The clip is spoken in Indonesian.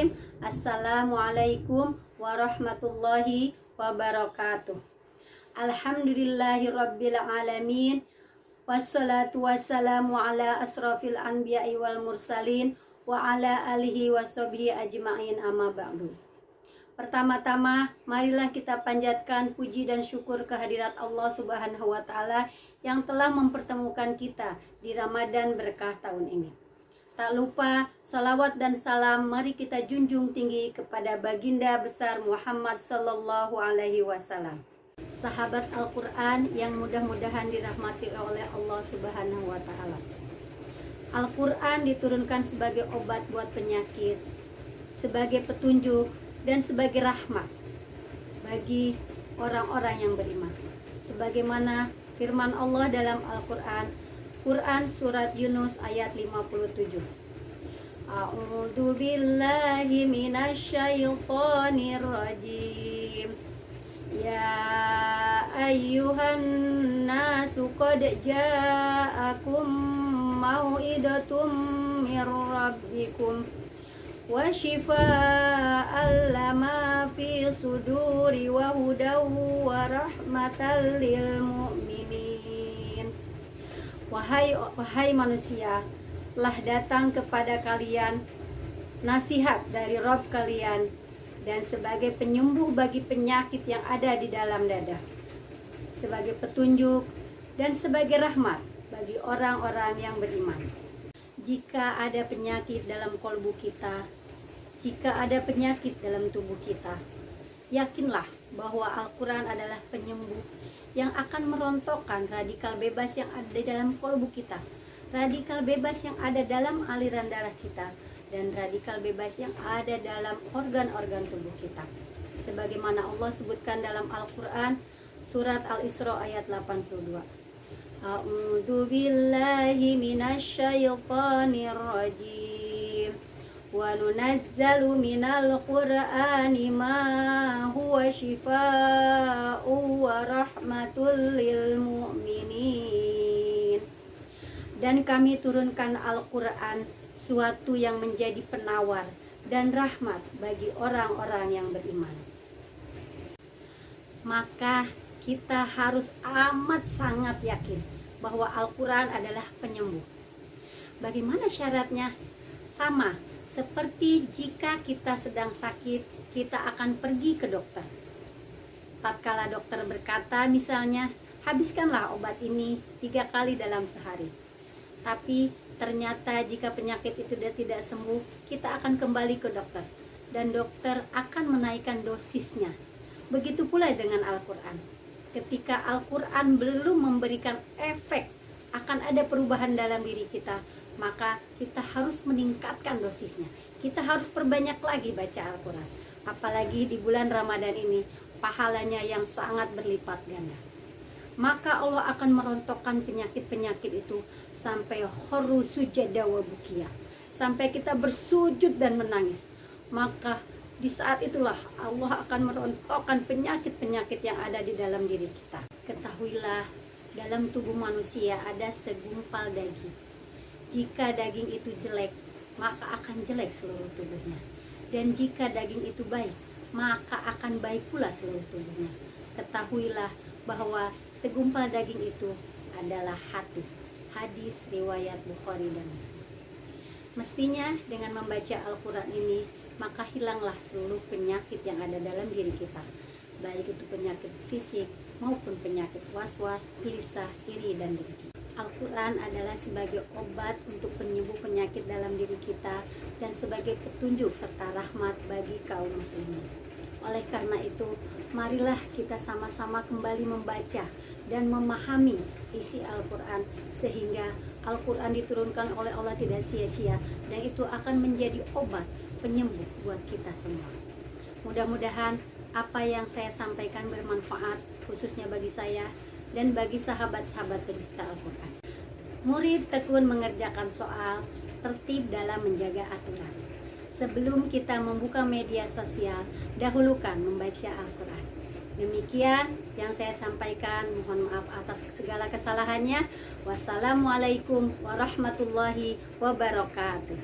Bismillahirrahmanirrahim. Assalamualaikum warahmatullahi wabarakatuh. Alhamdulillahirabbil alamin. Wassalatu wassalamu ala asrafil anbiya'i wal mursalin wa ala alihi washabihi ajma'in, amma ba'du. Pertama-tama, marilah kita panjatkan puji dan syukur kehadirat Allah Subhanahu wa Ta'ala yang telah mempertemukan kita di Ramadan berkah tahun ini. Tak lupa, salawat dan salam mari kita junjung tinggi kepada baginda besar Muhammad Sallallahu Alaihi Wasallam, sahabat Al-Quran yang mudah-mudahan dirahmati oleh Allah Subhanahu wa Ta'ala. Al-Quran diturunkan sebagai obat buat penyakit, sebagai petunjuk, dan sebagai rahmat bagi orang-orang yang beriman. Sebagaimana firman Allah dalam Al-Quran, Quran surat Yunus ayat 57. A'udzu billahi minasyaitonir rajim. Ya ayyuhan nasu qad ja'akum mau'idatum mir rabbikum wa shifaa'an lama fi suduri wa hudaw wa rahmatan lil mu'minin. Wahai manusia, telah datang kepada kalian nasihat dari Rabb kalian dan sebagai penyembuh bagi penyakit yang ada di dalam dada, sebagai petunjuk dan sebagai rahmat bagi orang-orang yang beriman. Jika ada penyakit dalam kolbu kita, jika ada penyakit dalam tubuh kita, yakinlah bahwa Al-Quran adalah penyembuh yang akan merontokkan radikal bebas yang ada di dalam kolbu kita, radikal bebas yang ada dalam aliran darah kita, dan radikal bebas yang ada dalam organ-organ tubuh kita. Sebagaimana Allah sebutkan dalam Al-Quran, surat Al-Isra ayat 82. A'udzu billahi minasyaitonir rajim. Wa nunazzalu minal qur'ani ma huwa shifaa'un wa rahmatul lil mu'minin. Dan kami turunkan Al-Quran, suatu yang menjadi penawar dan rahmat bagi orang-orang yang beriman. Maka kita harus amat sangat yakin bahwa Al-Quran adalah penyembuh. Bagaimana syaratnya? Sama seperti jika kita sedang sakit, kita akan pergi ke dokter. Tatkala dokter berkata misalnya, habiskanlah obat ini 3 kali dalam sehari. Tapi ternyata jika penyakit itu tidak sembuh, kita akan kembali ke dokter, dan dokter akan menaikkan dosisnya. Begitu pula dengan Al-Quran. Ketika Al-Quran belum memberikan efek, akan ada perubahan dalam diri kita, maka kita harus meningkatkan dosisnya. Kita harus perbanyak lagi baca Al-Quran. Apalagi di bulan Ramadan ini, pahalanya yang sangat berlipat ganda. Maka Allah akan merontokkan penyakit-penyakit itu sampai kharru sujada wa bukiya, sampai kita bersujud dan menangis. Maka di saat itulah Allah akan merontokkan penyakit-penyakit yang ada di dalam diri kita. Ketahuilah, dalam tubuh manusia ada segumpal daging. Jika daging itu jelek, maka akan jelek seluruh tubuhnya. Dan jika daging itu baik, maka akan baik pula seluruh tubuhnya. Ketahuilah bahwa segumpal daging itu adalah hati. Hadis riwayat Bukhari dan Muslim. Mestinya dengan membaca Al-Quran ini, maka hilanglah seluruh penyakit yang ada dalam diri kita, baik itu penyakit fisik maupun penyakit was-was, gelisah, iri, dan dengki. Al-Quran adalah sebagai obat untuk penyembuh penyakit dalam diri kita dan sebagai petunjuk serta rahmat bagi kaum muslimin. Oleh karena itu, marilah kita sama-sama kembali membaca dan memahami isi Al-Quran, sehingga Al-Quran diturunkan oleh Allah tidak sia-sia, dan itu akan menjadi obat penyembuh buat kita semua. Mudah-mudahan apa yang saya sampaikan bermanfaat, khususnya bagi saya dan bagi sahabat-sahabat pencipta Al-Quran. Murid tekun mengerjakan soal, tertib dalam menjaga aturan. Sebelum kita membuka media sosial, dahulukan membaca Al-Quran. Demikian yang saya sampaikan, mohon maaf atas segala kesalahannya. Wassalamualaikum warahmatullahi wabarakatuh.